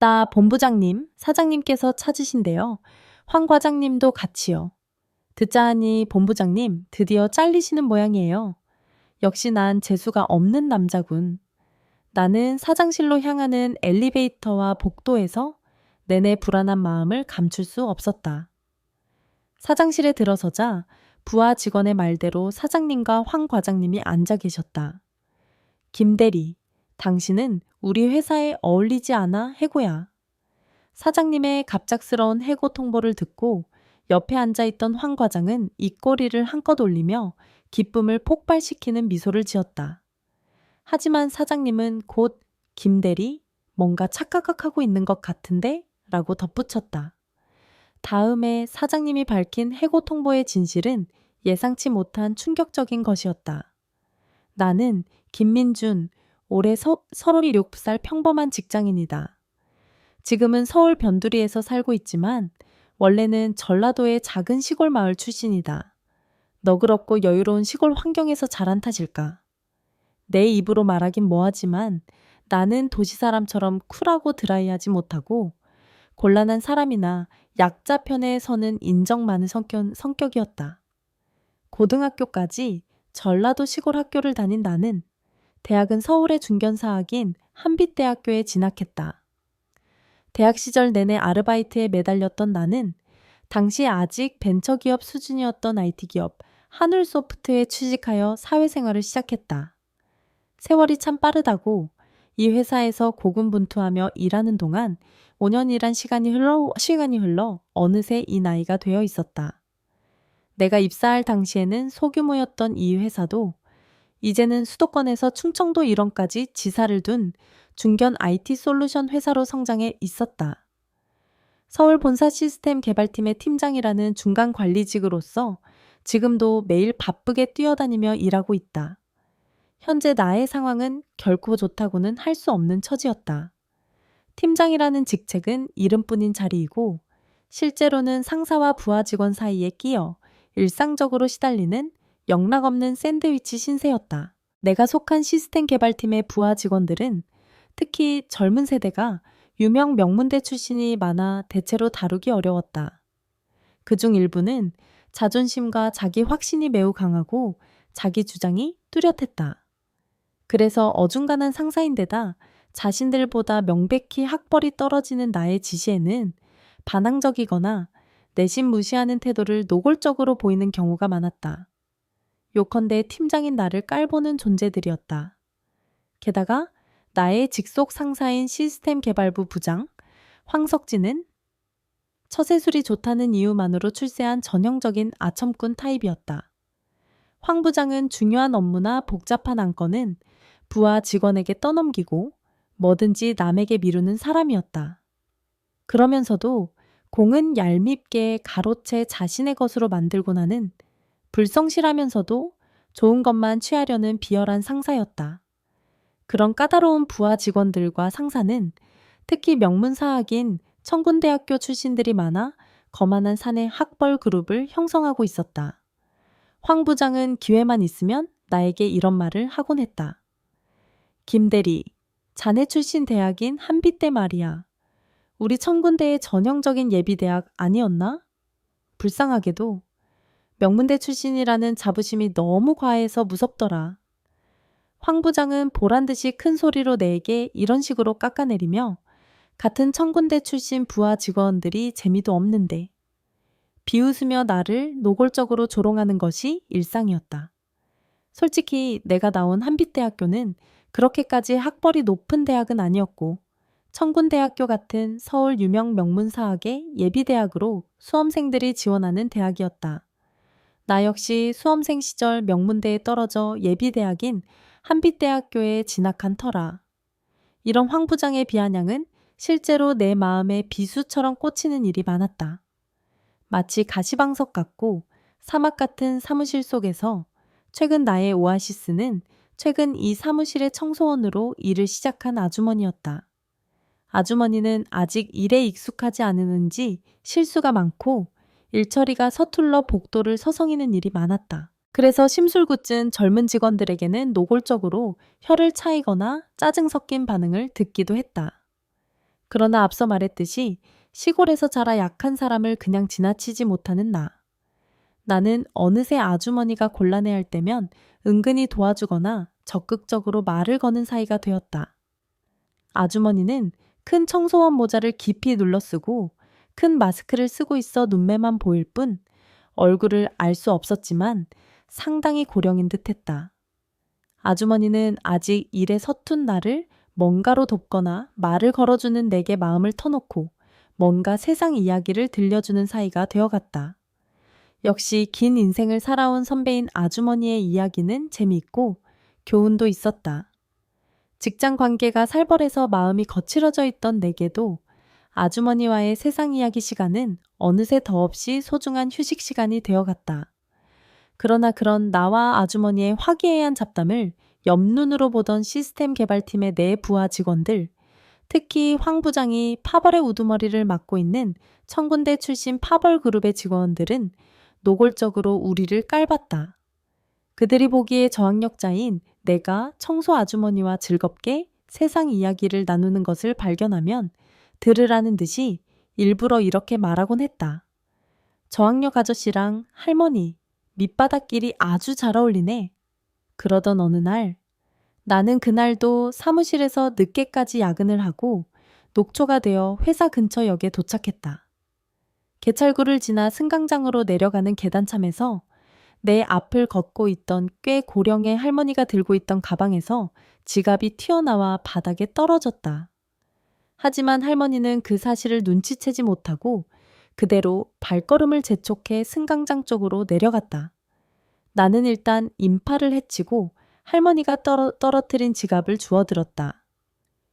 맞다, 본부장님, 사장님께서 찾으신대요. 황 과장님도 같이요. 듣자 하니 본부장님 드디어 잘리시는 모양이에요. 역시 난 재수가 없는 남자군. 나는 사장실로 향하는 엘리베이터와 복도에서 내내 불안한 마음을 감출 수 없었다. 사장실에 들어서자 부하 직원의 말대로 사장님과 황 과장님이 앉아 계셨다. 김대리, 당신은 우리 회사에 어울리지 않아 해고야. 사장님의 갑작스러운 해고 통보를 듣고 옆에 앉아있던 황 과장은 입꼬리를 한껏 올리며 기쁨을 폭발시키는 미소를 지었다. 하지만 사장님은 곧 김대리, 뭔가 착각하고 있는 것 같은데? 라고 덧붙였다. 다음에 사장님이 밝힌 해고 통보의 진실은 예상치 못한 충격적인 것이었다. 나는 김민준, 올해 37살 평범한 직장인이다. 지금은 서울 변두리에서 살고 있지만 원래는 전라도의 작은 시골 마을 출신이다. 너그럽고 여유로운 시골 환경에서 자란 탓일까? 내 입으로 말하긴 뭐하지만 나는 도시 사람처럼 쿨하고 드라이하지 못하고 곤란한 사람이나 약자 편에 서는 인정 많은 성격이었다. 고등학교까지 전라도 시골 학교를 다닌 나는 대학은 서울의 중견사학인 한빛대학교에 진학했다. 대학 시절 내내 아르바이트에 매달렸던 나는 당시 아직 벤처기업 수준이었던 IT기업 하늘소프트에 취직하여 사회생활을 시작했다. 세월이 참 빠르다고 이 회사에서 고군분투하며 일하는 동안 5년이란 시간이 흘러 어느새 이 나이가 되어 있었다. 내가 입사할 당시에는 소규모였던 이 회사도 이제는 수도권에서 충청도 일원까지 지사를 둔 중견 IT 솔루션 회사로 성장해 있었다. 서울 본사 시스템 개발팀의 팀장이라는 중간 관리직으로서 지금도 매일 바쁘게 뛰어다니며 일하고 있다. 현재 나의 상황은 결코 좋다고는 할 수 없는 처지였다. 팀장이라는 직책은 이름뿐인 자리이고 실제로는 상사와 부하 직원 사이에 끼어 일상적으로 시달리는 영락없는 샌드위치 신세였다. 내가 속한 시스템 개발팀의 부하 직원들은 특히 젊은 세대가 유명 명문대 출신이 많아 대체로 다루기 어려웠다. 그중 일부는 자존심과 자기 확신이 매우 강하고 자기 주장이 뚜렷했다. 그래서 어중간한 상사인데다 자신들보다 명백히 학벌이 떨어지는 나의 지시에는 반항적이거나 내심 무시하는 태도를 노골적으로 보이는 경우가 많았다. 요컨대 팀장인 나를 깔보는 존재들이었다. 게다가 나의 직속 상사인 시스템 개발부 부장 황석진은 처세술이 좋다는 이유만으로 출세한 전형적인 아첨꾼 타입이었다. 황 부장은 중요한 업무나 복잡한 안건은 부하 직원에게 떠넘기고 뭐든지 남에게 미루는 사람이었다. 그러면서도 공은 얄밉게 가로채 자신의 것으로 만들고 나는 불성실하면서도 좋은 것만 취하려는 비열한 상사였다. 그런 까다로운 부하 직원들과 상사는 특히 명문사학인 청군대학교 출신들이 많아 거만한 사내 학벌 그룹을 형성하고 있었다. 황 부장은 기회만 있으면 나에게 이런 말을 하곤 했다. 김대리, 자네 출신 대학인 한빛대 말이야. 우리 청군대의 전형적인 예비대학 아니었나? 불쌍하게도 명문대 출신이라는 자부심이 너무 과해서 무섭더라. 황 부장은 보란듯이 큰 소리로 내게 이런 식으로 깎아내리며 같은 청군대 출신 부하 직원들이 재미도 없는데 비웃으며 나를 노골적으로 조롱하는 것이 일상이었다. 솔직히 내가 나온 한빛대학교는 그렇게까지 학벌이 높은 대학은 아니었고 청군대학교 같은 서울 유명 명문사학의 예비대학으로 수험생들이 지원하는 대학이었다. 나 역시 수험생 시절 명문대에 떨어져 예비대학인 한빛대학교에 진학한 터라. 이런 황 부장의 비아냥은 실제로 내 마음에 비수처럼 꽂히는 일이 많았다. 마치 가시방석 같고 사막 같은 사무실 속에서 최근 나의 오아시스는 최근 이 사무실의 청소원으로 일을 시작한 아주머니였다. 아주머니는 아직 일에 익숙하지 않으는지 실수가 많고 일처리가 서툴러 복도를 서성이는 일이 많았다. 그래서 심술궂은 젊은 직원들에게는 노골적으로 혀를 차이거나 짜증 섞인 반응을 듣기도 했다. 그러나 앞서 말했듯이 시골에서 자라 약한 사람을 그냥 지나치지 못하는 나. 나는 어느새 아주머니가 곤란해할 때면 은근히 도와주거나 적극적으로 말을 거는 사이가 되었다. 아주머니는 큰 청소원 모자를 깊이 눌러쓰고 큰 마스크를 쓰고 있어 눈매만 보일 뿐 얼굴을 알 수 없었지만 상당히 고령인 듯했다. 아주머니는 아직 일에 서툰 나를 뭔가로 돕거나 말을 걸어주는 내게 마음을 터놓고 뭔가 세상 이야기를 들려주는 사이가 되어갔다. 역시 긴 인생을 살아온 선배인 아주머니의 이야기는 재미있고 교훈도 있었다. 직장 관계가 살벌해서 마음이 거칠어져 있던 내게도 아주머니와의 세상 이야기 시간은 어느새 더없이 소중한 휴식 시간이 되어갔다. 그러나 그런 나와 아주머니의 화기애애한 잡담을 옆눈으로 보던 시스템 개발팀의 내 부하 직원들, 특히 황 부장이 파벌의 우두머리를 맡고 있는 청군대 출신 파벌 그룹의 직원들은 노골적으로 우리를 깔봤다. 그들이 보기에 저학력자인 내가 청소 아주머니와 즐겁게 세상 이야기를 나누는 것을 발견하면 들으라는 듯이 일부러 이렇게 말하곤 했다. 저학력 아저씨랑 할머니, 밑바닥끼리 아주 잘 어울리네. 그러던 어느 날, 나는 그날도 사무실에서 늦게까지 야근을 하고 녹초가 되어 회사 근처 역에 도착했다. 개찰구를 지나 승강장으로 내려가는 계단참에서 내 앞을 걷고 있던 꽤 고령의 할머니가 들고 있던 가방에서 지갑이 튀어나와 바닥에 떨어졌다. 하지만 할머니는 그 사실을 눈치채지 못하고 그대로 발걸음을 재촉해 승강장 쪽으로 내려갔다. 나는 일단 인파를 해치고 할머니가 떨어뜨린 지갑을 주워들었다.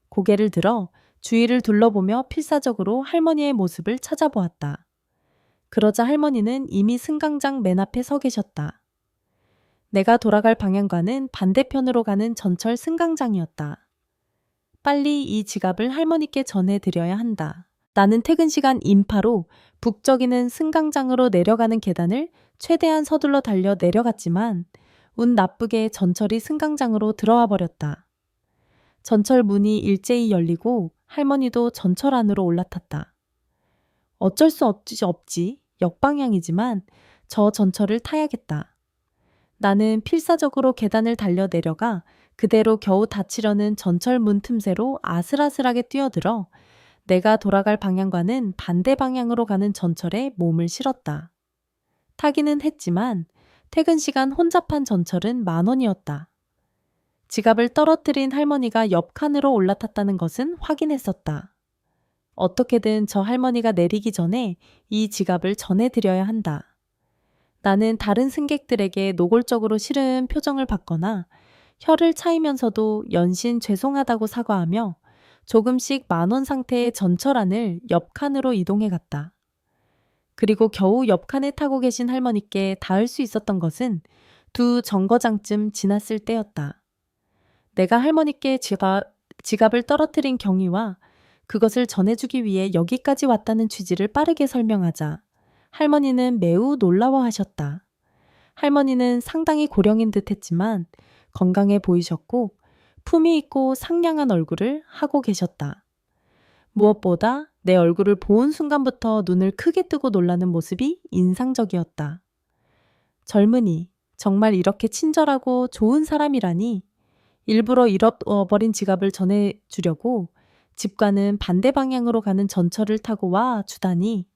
고개를 들어 주위를 둘러보며 필사적으로 할머니의 모습을 찾아보았다. 그러자 할머니는 이미 승강장 맨 앞에 서 계셨다. 내가 돌아갈 방향과는 반대편으로 가는 전철 승강장이었다. 빨리 이 지갑을 할머니께 전해드려야 한다. 나는 퇴근 시간 인파로 북적이는 승강장으로 내려가는 계단을 최대한 서둘러 달려 내려갔지만 운 나쁘게 전철이 승강장으로 들어와 버렸다. 전철 문이 일제히 열리고 할머니도 전철 안으로 올라탔다. 어쩔 수 없지. 역방향이지만 저 전철을 타야겠다. 나는 필사적으로 계단을 달려 내려가 그대로 겨우 닫히려는 전철 문 틈새로 아슬아슬하게 뛰어들어 내가 돌아갈 방향과는 반대 방향으로 가는 전철에 몸을 실었다. 타기는 했지만 퇴근 시간 혼잡한 전철은 10,000원이었다. 지갑을 떨어뜨린 할머니가 옆 칸으로 올라탔다는 것은 확인했었다. 어떻게든 저 할머니가 내리기 전에 이 지갑을 전해드려야 한다. 나는 다른 승객들에게 노골적으로 싫은 표정을 받거나 혀를 차이면서도 연신 죄송하다고 사과하며 조금씩 10,000원 상태의 전철 안을 옆 칸으로 이동해 갔다. 그리고 겨우 옆 칸에 타고 계신 할머니께 닿을 수 있었던 것은 2 정거장쯤 지났을 때였다. 내가 할머니께 지갑을 떨어뜨린 경위와 그것을 전해주기 위해 여기까지 왔다는 취지를 빠르게 설명하자 할머니는 매우 놀라워하셨다. 할머니는 상당히 고령인 듯 했지만 건강해 보이셨고 품위 있고 상냥한 얼굴을 하고 계셨다. 무엇보다 내 얼굴을 보은 순간부터 눈을 크게 뜨고 놀라는 모습이 인상적이었다. 젊은이, 정말 이렇게 친절하고 좋은 사람이라니. 일부러 잃어버린 지갑을 전해주려고 집과는 반대 방향으로 가는 전철을 타고 와 주다니.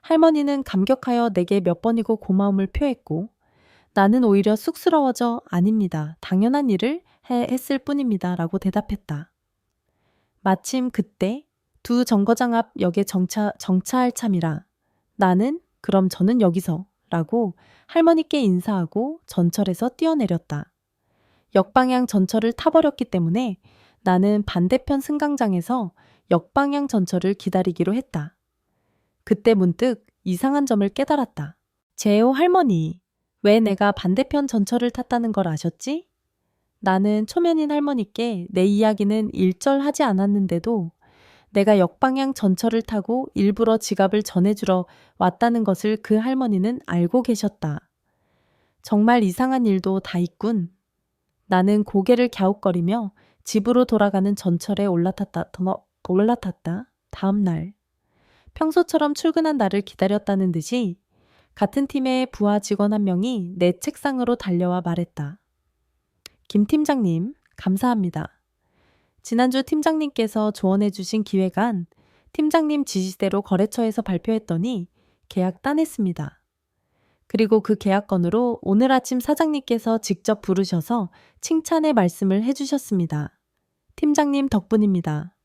할머니는 감격하여 내게 몇 번이고 고마움을 표했고 나는 오히려 쑥스러워져 아닙니다. 당연한 일을 했을 뿐입니다. 라고 대답했다. 마침 그때 2 정거장 앞 역에 정차할 참이라 나는 그럼 저는 여기서 라고 할머니께 인사하고 전철에서 뛰어내렸다. 역방향 전철을 타버렸기 때문에 나는 반대편 승강장에서 역방향 전철을 기다리기로 했다. 그때 문득 이상한 점을 깨달았다. 제오 할머니, 왜 내가 반대편 전철을 탔다는 걸 아셨지? 나는 초면인 할머니께 내 이야기는 일절하지 않았는데도 내가 역방향 전철을 타고 일부러 지갑을 전해주러 왔다는 것을 그 할머니는 알고 계셨다. 정말 이상한 일도 다 있군. 나는 고개를 갸웃거리며 집으로 돌아가는 전철에 올라탔다. 올라탔다. 다음 날. 평소처럼 출근한 나를 기다렸다는 듯이 같은 팀의 부하 직원 한 명이 내 책상으로 달려와 말했다. 김 팀장님, 감사합니다. 지난주 팀장님께서 조언해 주신 기획안, 팀장님 지시대로 거래처에서 발표했더니 계약 따냈습니다. 그리고 그 계약건으로 오늘 아침 사장님께서 직접 부르셔서 칭찬의 말씀을 해주셨습니다. 팀장님 덕분입니다.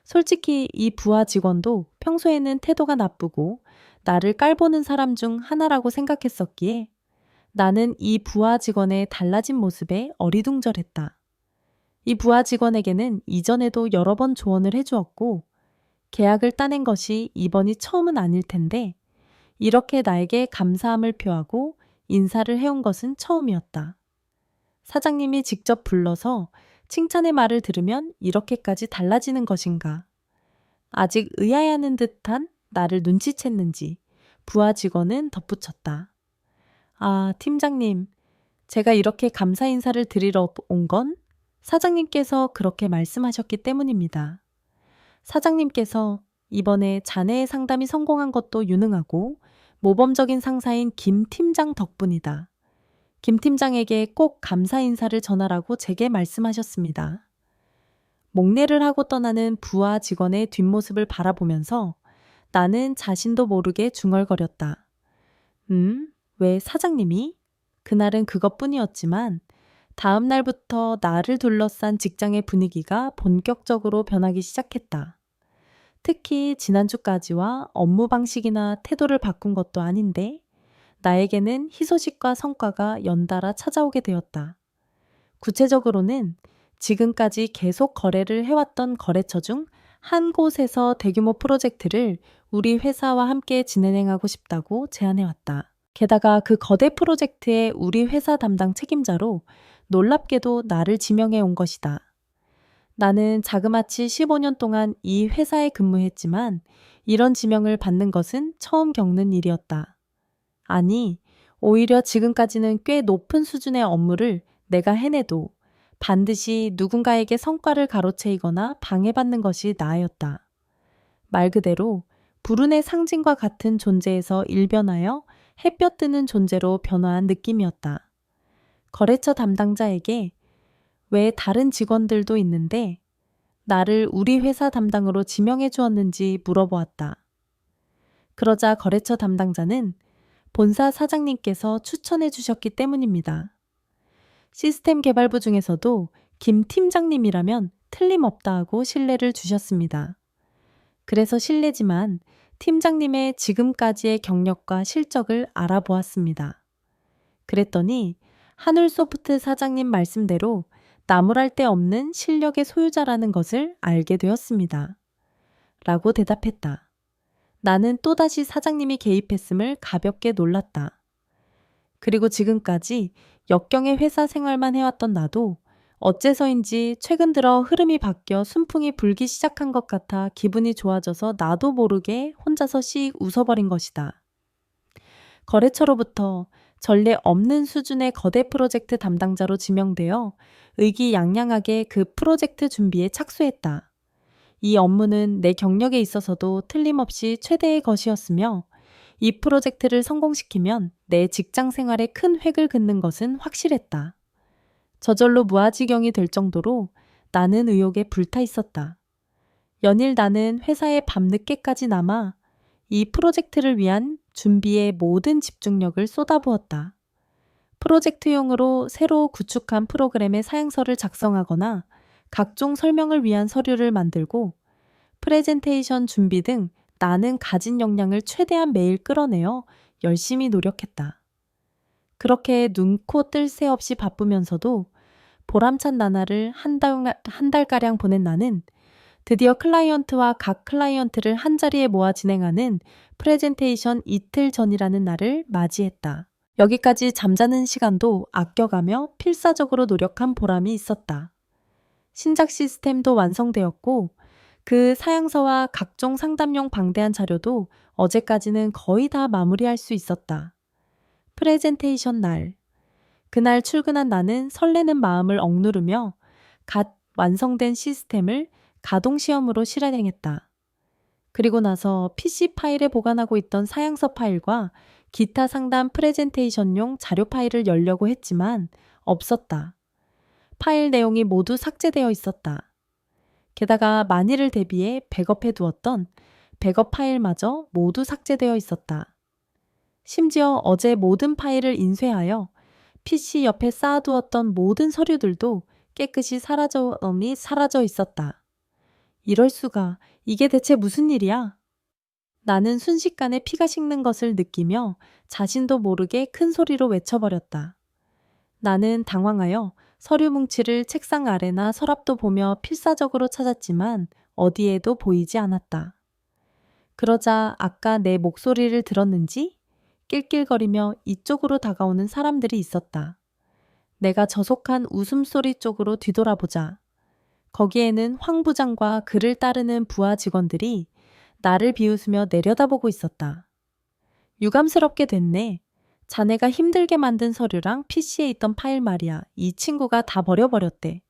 솔직히 이 부하 직원도 평소에는 태도가 나쁘고 나를 깔보는 사람 중 하나라고 생각했었기에 나는 이 부하 직원의 달라진 모습에 어리둥절했다. 이 부하 직원에게는 이전에도 여러 번 조언을 해주었고 계약을 따낸 것이 이번이 처음은 아닐 텐데 이렇게 나에게 감사함을 표하고 인사를 해온 것은 처음이었다. 사장님이 직접 불러서 칭찬의 말을 들으면 이렇게까지 달라지는 것인가. 아직 의아해하는 듯한 나를 눈치챘는지 부하 직원은 덧붙였다. 아, 팀장님, 제가 이렇게 감사 인사를 드리러 온 건 사장님께서 그렇게 말씀하셨기 때문입니다. 사장님께서 이번에 자네의 상담이 성공한 것도 유능하고 모범적인 상사인 김 팀장 덕분이다. 김 팀장에게 꼭 감사 인사를 전하라고 제게 말씀하셨습니다. 목례를 하고 떠나는 부하 직원의 뒷모습을 바라보면서 나는 자신도 모르게 중얼거렸다. 왜 사장님이? 그날은 그것뿐이었지만 다음 날부터 나를 둘러싼 직장의 분위기가 본격적으로 변하기 시작했다. 특히 지난주까지와 업무 방식이나 태도를 바꾼 것도 아닌데 나에게는 희소식과 성과가 연달아 찾아오게 되었다. 구체적으로는 지금까지 계속 거래를 해왔던 거래처 중 한 곳에서 대규모 프로젝트를 우리 회사와 함께 진행하고 싶다고 제안해왔다. 게다가 그 거대 프로젝트의 우리 회사 담당 책임자로 놀랍게도 나를 지명해 온 것이다. 나는 자그마치 15년 동안 이 회사에 근무했지만 이런 지명을 받는 것은 처음 겪는 일이었다. 아니, 오히려 지금까지는 꽤 높은 수준의 업무를 내가 해내도 반드시 누군가에게 성과를 가로채이거나 방해받는 것이 나였다. 말 그대로 불운의 상징과 같은 존재에서 일변하여 햇볕 드는 존재로 변화한 느낌이었다. 거래처 담당자에게 왜 다른 직원들도 있는데 나를 우리 회사 담당으로 지명해 주었는지 물어보았다. 그러자 거래처 담당자는 본사 사장님께서 추천해 주셨기 때문입니다. 시스템 개발부 중에서도 김 팀장님이라면 틀림없다 하고 신뢰를 주셨습니다. 그래서 실례지만 팀장님의 지금까지의 경력과 실적을 알아보았습니다. 그랬더니 하늘소프트 사장님 말씀대로 나무랄 데 없는 실력의 소유자라는 것을 알게 되었습니다. 라고 대답했다. 나는 또다시 사장님이 개입했음을 가볍게 놀랐다. 그리고 지금까지 역경의 회사 생활만 해왔던 나도 어째서인지 최근 들어 흐름이 바뀌어 순풍이 불기 시작한 것 같아 기분이 좋아져서 나도 모르게 혼자서 씩 웃어버린 것이다. 거래처로부터 전례 없는 수준의 거대 프로젝트 담당자로 지명되어 의기양양하게 그 프로젝트 준비에 착수했다. 이 업무는 내 경력에 있어서도 틀림없이 최대의 것이었으며 이 프로젝트를 성공시키면 내 직장 생활에 큰 획을 긋는 것은 확실했다. 저절로 무아지경이 될 정도로 나는 의욕에 불타 있었다. 연일 나는 회사에 밤늦게까지 남아 이 프로젝트를 위한 준비에 모든 집중력을 쏟아부었다. 프로젝트용으로 새로 구축한 프로그램의 사양서를 작성하거나 각종 설명을 위한 서류를 만들고 프레젠테이션 준비 등 나는 가진 역량을 최대한 매일 끌어내어 열심히 노력했다. 그렇게 눈코 뜰 새 없이 바쁘면서도 보람찬 나날을 한 달가량 보낸 나는 드디어 클라이언트와 각 클라이언트를 한자리에 모아 진행하는 프레젠테이션 이틀 전이라는 날을 맞이했다. 여기까지 잠자는 시간도 아껴가며 필사적으로 노력한 보람이 있었다. 신작 시스템도 완성되었고 그 사양서와 각종 상담용 방대한 자료도 어제까지는 거의 다 마무리할 수 있었다. 프레젠테이션 날. 그날 출근한 나는 설레는 마음을 억누르며 갓 완성된 시스템을 가동시험으로 실행했다. 그리고 나서 PC 파일에 보관하고 있던 사양서 파일과 기타 상담 프레젠테이션용 자료 파일을 열려고 했지만 없었다. 파일 내용이 모두 삭제되어 있었다. 게다가 만일을 대비해 백업해 두었던 백업 파일마저 모두 삭제되어 있었다. 심지어 어제 모든 파일을 인쇄하여 PC 옆에 쌓아두었던 모든 서류들도 깨끗이 사라져 있었다. 이럴 수가, 이게 대체 무슨 일이야? 나는 순식간에 피가 식는 것을 느끼며 자신도 모르게 큰 소리로 외쳐버렸다. 나는 당황하여 서류 뭉치를 책상 아래나 서랍도 보며 필사적으로 찾았지만 어디에도 보이지 않았다. 그러자 아까 내 목소리를 들었는지 낄낄거리며 이쪽으로 다가오는 사람들이 있었다. 내가 저속한 웃음소리 쪽으로 뒤돌아보자. 거기에는 황 부장과 그를 따르는 부하 직원들이 나를 비웃으며 내려다보고 있었다. 유감스럽게 됐네. 자네가 힘들게 만든 서류랑 PC에 있던 파일 말이야. 이 친구가 다 버려버렸대.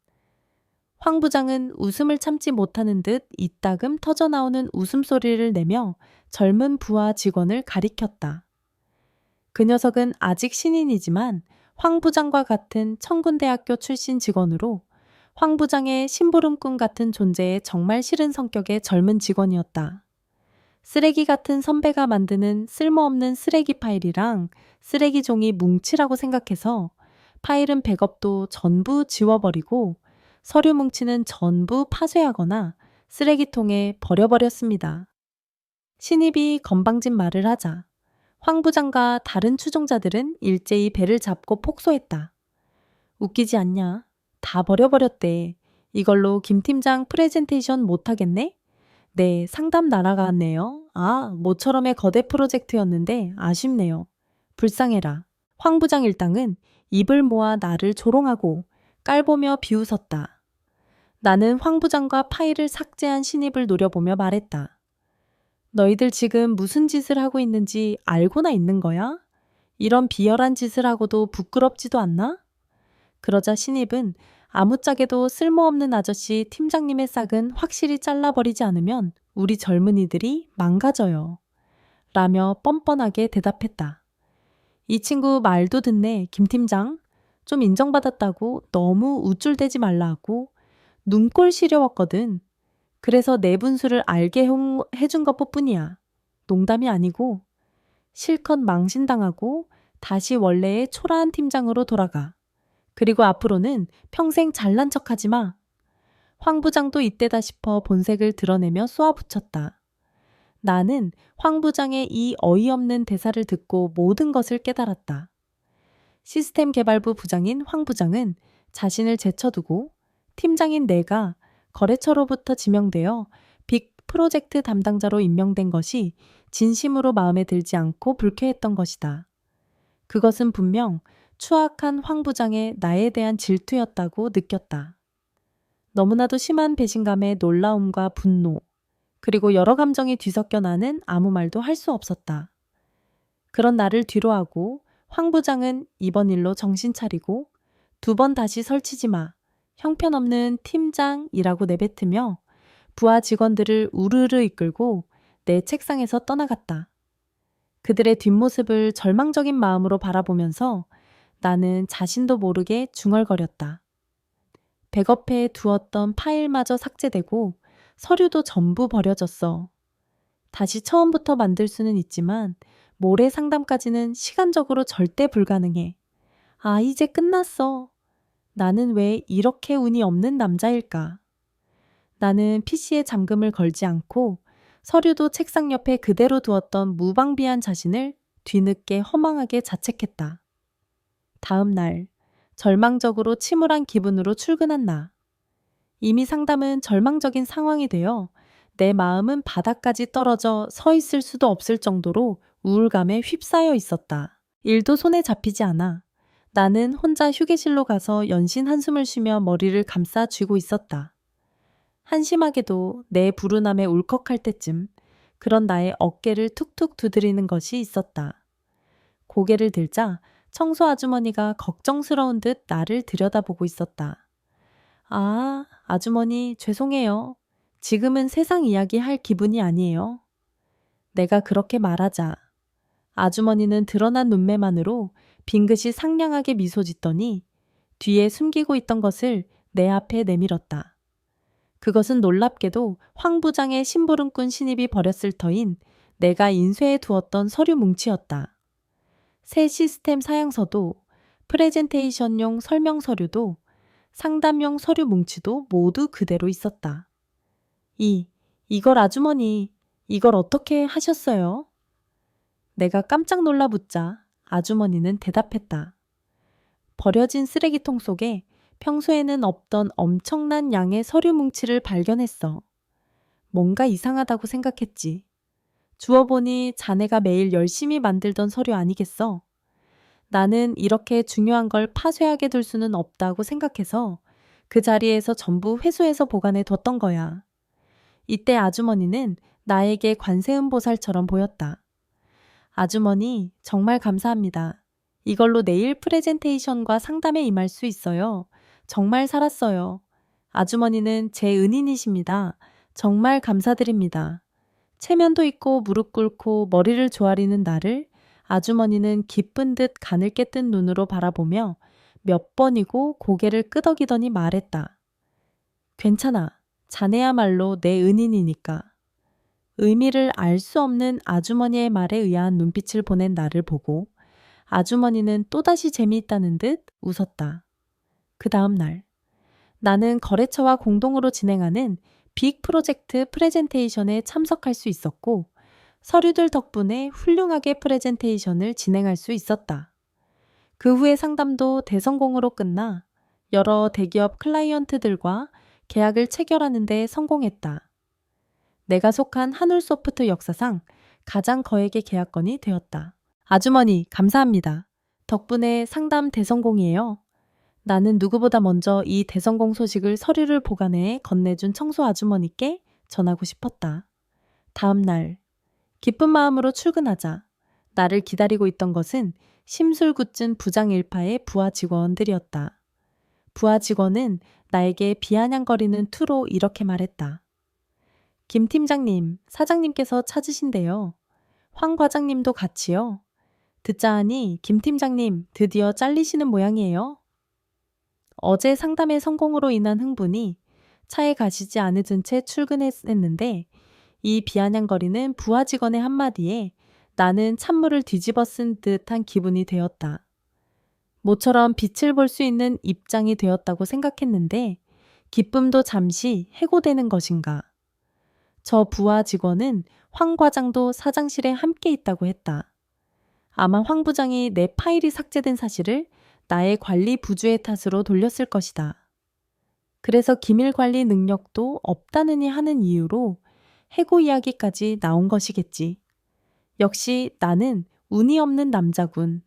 황 부장은 웃음을 참지 못하는 듯 이따금 터져나오는 웃음소리를 내며 젊은 부하 직원을 가리켰다. 그 녀석은 아직 신인이지만 황 부장과 같은 청군대학교 출신 직원으로 황 부장의 심부름꾼 같은 존재에 정말 싫은 성격의 젊은 직원이었다. 쓰레기 같은 선배가 만드는 쓸모없는 쓰레기 파일이랑 쓰레기 종이 뭉치라고 생각해서 파일은 백업도 전부 지워버리고 서류 뭉치는 전부 파쇄하거나 쓰레기통에 버려버렸습니다. 신입이 건방진 말을 하자 황 부장과 다른 추종자들은 일제히 배를 잡고 폭소했다. 웃기지 않냐? 다 버려버렸대. 이걸로 김 팀장 프레젠테이션 못하겠네? 네, 상담 날아갔네요. 아, 모처럼의 거대 프로젝트였는데 아쉽네요. 불쌍해라. 황 부장 일당은 입을 모아 나를 조롱하고 깔보며 비웃었다. 나는 황 부장과 파일을 삭제한 신입을 노려보며 말했다. 너희들 지금 무슨 짓을 하고 있는지 알고나 있는 거야? 이런 비열한 짓을 하고도 부끄럽지도 않나? 그러자 신입은 아무짝에도 쓸모없는 아저씨 팀장님의 싹은 확실히 잘라버리지 않으면 우리 젊은이들이 망가져요. 라며 뻔뻔하게 대답했다. 이 친구 말도 듣네, 김 팀장. 좀 인정받았다고 너무 우쭐대지 말라고 눈꼴 시려웠거든. 그래서 내 분수를 알게 해준 것뿐이야. 농담이 아니고 실컷 망신당하고 다시 원래의 초라한 팀장으로 돌아가. 그리고 앞으로는 평생 잘난 척하지 마. 황 부장도 이때다 싶어 본색을 드러내며 쏘아붙였다. 나는 황 부장의 이 어이없는 대사를 듣고 모든 것을 깨달았다. 시스템 개발부 부장인 황 부장은 자신을 제쳐두고 팀장인 내가 거래처로부터 지명되어 빅 프로젝트 담당자로 임명된 것이 진심으로 마음에 들지 않고 불쾌했던 것이다. 그것은 분명 추악한 황 부장의 나에 대한 질투였다고 느꼈다. 너무나도 심한 배신감에 놀라움과 분노, 그리고 여러 감정이 뒤섞여 나는 아무 말도 할 수 없었다. 그런 나를 뒤로하고 황 부장은 이번 일로 정신 차리고 두 번 다시 설치지 마, 형편없는 팀장이라고 내뱉으며 부하 직원들을 우르르 이끌고 내 책상에서 떠나갔다. 그들의 뒷모습을 절망적인 마음으로 바라보면서 나는 자신도 모르게 중얼거렸다. 백업해 두었던 파일마저 삭제되고 서류도 전부 버려졌어. 다시 처음부터 만들 수는 있지만 모레 상담까지는 시간적으로 절대 불가능해. 아, 이제 끝났어. 나는 왜 이렇게 운이 없는 남자일까? 나는 PC에 잠금을 걸지 않고 서류도 책상 옆에 그대로 두었던 무방비한 자신을 뒤늦게 허망하게 자책했다. 다음 날, 절망적으로 침울한 기분으로 출근한 나. 이미 상담은 절망적인 상황이 되어 내 마음은 바닥까지 떨어져 서 있을 수도 없을 정도로 우울감에 휩싸여 있었다. 일도 손에 잡히지 않아. 나는 혼자 휴게실로 가서 연신 한숨을 쉬며 머리를 감싸 쥐고 있었다. 한심하게도 내 불운함에 울컥할 때쯤 그런 나의 어깨를 툭툭 두드리는 것이 있었다. 고개를 들자 청소 아주머니가 걱정스러운 듯 나를 들여다보고 있었다. 아, 아주머니 죄송해요. 지금은 세상 이야기 할 기분이 아니에요. 내가 그렇게 말하자 아주머니는 드러난 눈매만으로 빙긋이 상냥하게 미소 짓더니 뒤에 숨기고 있던 것을 내 앞에 내밀었다. 그것은 놀랍게도 황 부장의 심부름꾼 신입이 버렸을 터인 내가 인쇄해 두었던 서류 뭉치였다. 새 시스템 사양서도 프레젠테이션용 설명 서류도 상담용 서류 뭉치도 모두 그대로 있었다. 이걸 아주머니, 이걸 어떻게 하셨어요? 내가 깜짝 놀라 묻자 아주머니는 대답했다. 버려진 쓰레기통 속에 평소에는 없던 엄청난 양의 서류 뭉치를 발견했어. 뭔가 이상하다고 생각했지. 주워보니 자네가 매일 열심히 만들던 서류 아니겠어? 나는 이렇게 중요한 걸 파쇄하게 둘 수는 없다고 생각해서 그 자리에서 전부 회수해서 보관해 뒀던 거야. 이때 아주머니는 나에게 관세음보살처럼 보였다. 아주머니, 정말 감사합니다. 이걸로 내일 프레젠테이션과 상담에 임할 수 있어요. 정말 살았어요. 아주머니는 제 은인이십니다. 정말 감사드립니다. 체면도 있고 무릎 꿇고 머리를 조아리는 나를 아주머니는 기쁜 듯 가늘게 뜬 눈으로 바라보며 몇 번이고 고개를 끄덕이더니 말했다. 괜찮아. 자네야말로 내 은인이니까. 의미를 알 수 없는 아주머니의 말에 의아한 눈빛을 보낸 나를 보고 아주머니는 또다시 재미있다는 듯 웃었다. 그 다음 날 나는 거래처와 공동으로 진행하는 빅 프로젝트 프레젠테이션에 참석할 수 있었고 서류들 덕분에 훌륭하게 프레젠테이션을 진행할 수 있었다. 그 후의 상담도 대성공으로 끝나 여러 대기업 클라이언트들과 계약을 체결하는 데 성공했다. 내가 속한 한울소프트 역사상 가장 거액의 계약건이 되었다. 아주머니, 감사합니다. 덕분에 상담 대성공이에요. 나는 누구보다 먼저 이 대성공 소식을 서류를 보관해 건네준 청소 아주머니께 전하고 싶었다. 다음 날, 기쁜 마음으로 출근하자 나를 기다리고 있던 것은 심술궂은 부장 일파의 부하 직원들이었다. 부하 직원은 나에게 비아냥거리는 투로 이렇게 말했다. 김 팀장님, 사장님께서 찾으신대요. 황 과장님도 같이요. 듣자 하니 김 팀장님 드디어 잘리시는 모양이에요. 어제 상담의 성공으로 인한 흥분이 차에 가시지 않으신 채 출근했는데 이 비아냥거리는 부하 직원의 한마디에 나는 찬물을 뒤집어 쓴 듯한 기분이 되었다. 모처럼 빛을 볼 수 있는 입장이 되었다고 생각했는데 기쁨도 잠시 해고되는 것인가. 저 부하 직원은 황 과장도 사장실에 함께 있다고 했다. 아마 황 부장이 내 파일이 삭제된 사실을 나의 관리 부주의 탓으로 돌렸을 것이다. 그래서 기밀 관리 능력도 없다느니 하는 이유로 해고 이야기까지 나온 것이겠지. 역시 나는 운이 없는 남자군.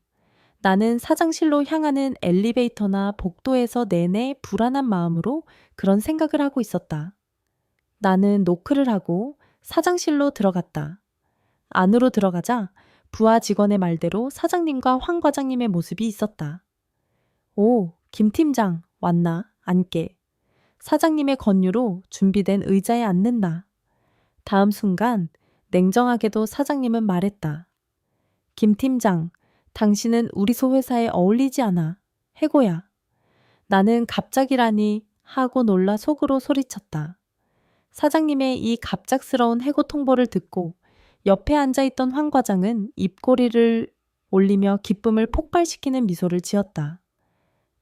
나는 사장실로 향하는 엘리베이터나 복도에서 내내 불안한 마음으로 그런 생각을 하고 있었다. 나는 노크를 하고 사장실로 들어갔다. 안으로 들어가자 부하 직원의 말대로 사장님과 황 과장님의 모습이 있었다. 오, 김 팀장, 왔나? 앉게. 사장님의 권유로 준비된 의자에 앉는다. 다음 순간 냉정하게도 사장님은 말했다. 김 팀장, 당신은 우리 소회사에 어울리지 않아. 해고야. 나는 갑자기라니 하고 놀라 속으로 소리쳤다. 사장님의 이 갑작스러운 해고 통보를 듣고 옆에 앉아있던 황 과장은 입꼬리를 올리며 기쁨을 폭발시키는 미소를 지었다.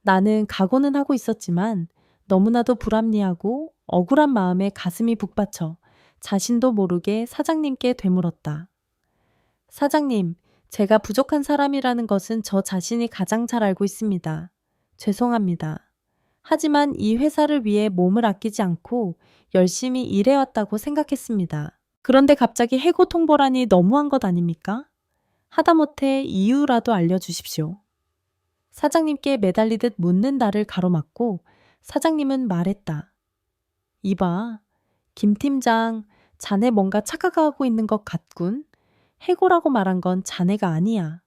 나는 각오는 하고 있었지만 너무나도 불합리하고 억울한 마음에 가슴이 북받쳐 자신도 모르게 사장님께 되물었다. 사장님, 제가 부족한 사람이라는 것은 저 자신이 가장 잘 알고 있습니다. 죄송합니다. 하지만 이 회사를 위해 몸을 아끼지 않고 열심히 일해왔다고 생각했습니다. 그런데 갑자기 해고 통보라니 너무한 것 아닙니까? 하다못해 이유라도 알려주십시오. 사장님께 매달리듯 묻는 나를 가로막고 사장님은 말했다. 이봐, 김 팀장, 자네 뭔가 착각하고 있는 것 같군. 해고라고 말한 건 자네가 아니야.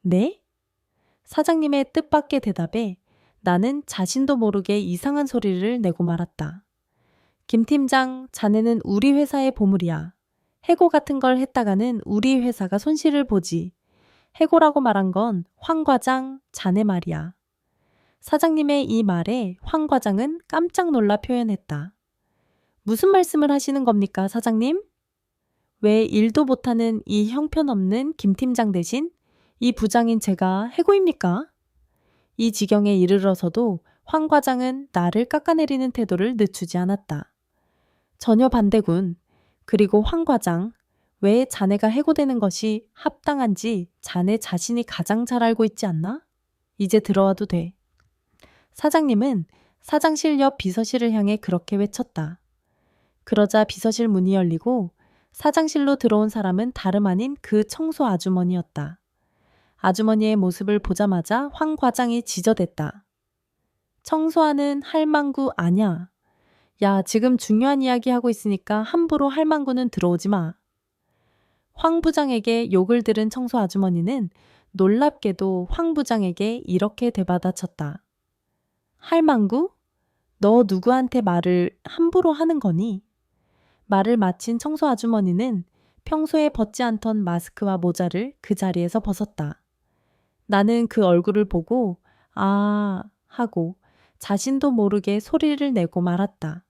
네? 사장님의 뜻밖의 대답에 나는 자신도 모르게 이상한 소리를 내고 말았다. 김 팀장, 자네는 우리 회사의 보물이야. 해고 같은 걸 했다가는 우리 회사가 손실을 보지. 해고라고 말한 건 황 과장, 자네 말이야. 사장님의 이 말에 황 과장은 깜짝 놀라 표현했다. 무슨 말씀을 하시는 겁니까, 사장님? 왜 일도 못하는 이 형편없는 김 팀장 대신 이 부장인 제가 해고입니까? 이 지경에 이르러서도 황 과장은 나를 깎아내리는 태도를 늦추지 않았다. 전혀 반대군. 그리고 황 과장, 왜 자네가 해고되는 것이 합당한지 자네 자신이 가장 잘 알고 있지 않나? 이제 들어와도 돼. 사장님은 사장실 옆 비서실을 향해 그렇게 외쳤다. 그러자 비서실 문이 열리고 사장실로 들어온 사람은 다름 아닌 그 청소 아주머니였다. 아주머니의 모습을 보자마자 황 과장이 지저댔다. 청소하는 할망구 아냐? 야, 지금 중요한 이야기 하고 있으니까 함부로 할망구는 들어오지 마. 황 부장에게 욕을 들은 청소 아주머니는 놀랍게도 황 부장에게 이렇게 되받아쳤다. 할망구? 너 누구한테 말을 함부로 하는 거니? 말을 마친 청소 아주머니는 평소에 벗지 않던 마스크와 모자를 그 자리에서 벗었다. 나는 그 얼굴을 보고 아 하고 자신도 모르게 소리를 내고 말았다.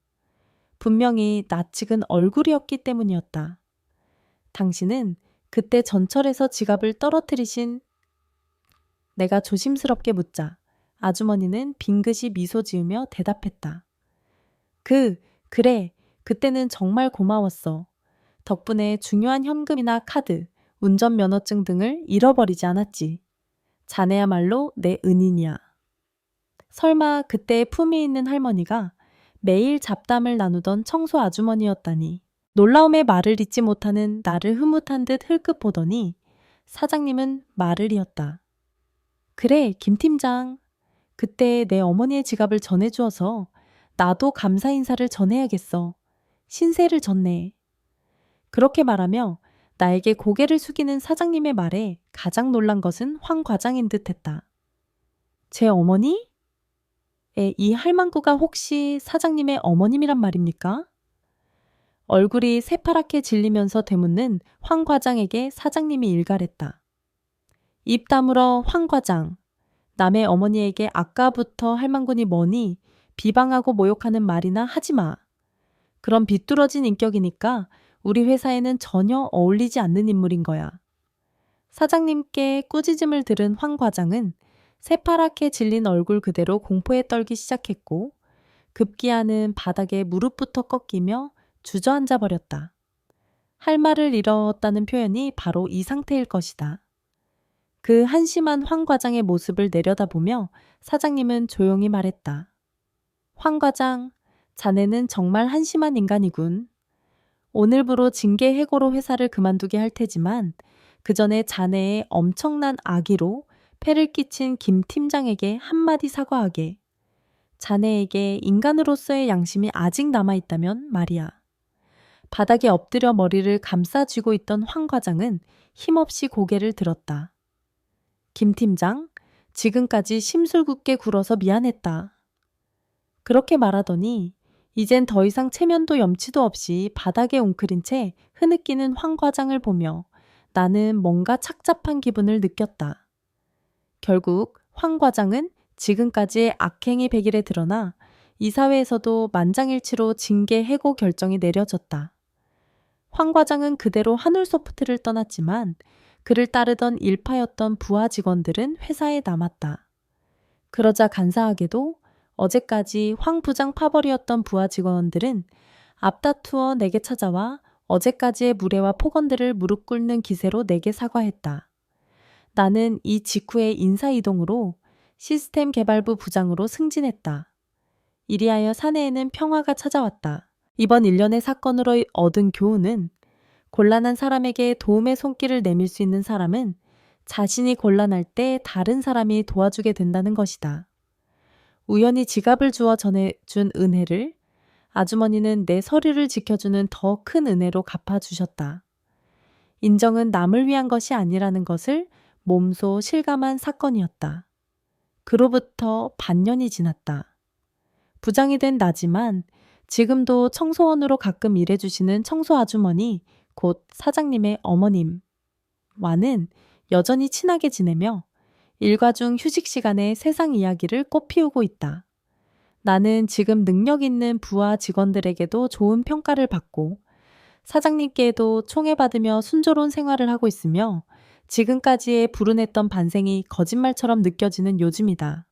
분명히 낯익은 얼굴이었기 때문이었다. 당신은 그때 전철에서 지갑을 떨어뜨리신 내가 조심스럽게 묻자 아주머니는 빙긋이 미소 지으며 대답했다. 그래. 그때는 정말 고마웠어. 덕분에 중요한 현금이나 카드, 운전면허증 등을 잃어버리지 않았지. 자네야말로 내 은인이야. 설마 그때 품위 있는 할머니가 매일 잡담을 나누던 청소 아주머니였다니. 놀라움의 말을 잇지 못하는 나를 흐뭇한 듯 흘끗 보더니 사장님은 말을 이었다. 그래, 김 팀장. 그때 내 어머니의 지갑을 전해주어서 나도 감사 인사를 전해야겠어. 신세를 졌네. 그렇게 말하며 나에게 고개를 숙이는 사장님의 말에 가장 놀란 것은 황 과장인 듯했다. 제 어머니? 이 할망구가 혹시 사장님의 어머님이란 말입니까? 얼굴이 새파랗게 질리면서 되묻는 황 과장에게 사장님이 일갈했다. 입 다물어 황 과장. 남의 어머니에게 아까부터 할망군이 뭐니 비방하고 모욕하는 말이나 하지 마. 그런 비뚤어진 인격이니까 우리 회사에는 전혀 어울리지 않는 인물인 거야. 사장님께 꾸짖음을 들은 황 과장은 새파랗게 질린 얼굴 그대로 공포에 떨기 시작했고 급기야는 바닥에 무릎부터 꺾이며 주저앉아 버렸다. 할 말을 잃었다는 표현이 바로 이 상태일 것이다. 그 한심한 황 과장의 모습을 내려다보며 사장님은 조용히 말했다. 황 과장, 자네는 정말 한심한 인간이군. 오늘부로 징계 해고로 회사를 그만두게 할 테지만 그 전에 자네의 엄청난 악의로 폐를 끼친 김 팀장에게 한마디 사과하게. 자네에게 인간으로서의 양심이 아직 남아있다면 말이야. 바닥에 엎드려 머리를 감싸 쥐고 있던 황 과장은 힘없이 고개를 들었다. 김 팀장, 지금까지 심술궂게 굴어서 미안했다. 그렇게 말하더니 이젠 더 이상 체면도 염치도 없이 바닥에 웅크린 채 흐느끼는 황 과장을 보며 나는 뭔가 착잡한 기분을 느꼈다. 결국 황 과장은 지금까지의 악행이 백일에 드러나 이사회에서도 만장일치로 징계 해고 결정이 내려졌다. 황 과장은 그대로 하늘소프트를 떠났지만 그를 따르던 일파였던 부하 직원들은 회사에 남았다. 그러자 간사하게도 어제까지 황 부장 파벌이었던 부하 직원들은 앞다투어 내게 찾아와 어제까지의 무례와 폭언들을 무릎 꿇는 기세로 내게 사과했다. 나는 이 직후의 인사이동으로 시스템 개발부 부장으로 승진했다. 이리하여 사내에는 평화가 찾아왔다. 이번 일련의 사건으로 얻은 교훈은 곤란한 사람에게 도움의 손길을 내밀 수 있는 사람은 자신이 곤란할 때 다른 사람이 도와주게 된다는 것이다. 우연히 지갑을 주어 전해준 은혜를 아주머니는 내 서류를 지켜주는 더 큰 은혜로 갚아주셨다. 인정은 남을 위한 것이 아니라는 것을 몸소 실감한 사건이었다. 그로부터 반년이 지났다. 부장이 된 나지만 지금도 청소원으로 가끔 일해주시는 청소 아주머니, 곧 사장님의 어머님와는 여전히 친하게 지내며 일과 중 휴식 시간에 세상 이야기를 꽃피우고 있다. 나는 지금 능력 있는 부하 직원들에게도 좋은 평가를 받고 사장님께도 총애받으며 순조로운 생활을 하고 있으며 지금까지의 불운했던 반생이 거짓말처럼 느껴지는 요즘이다.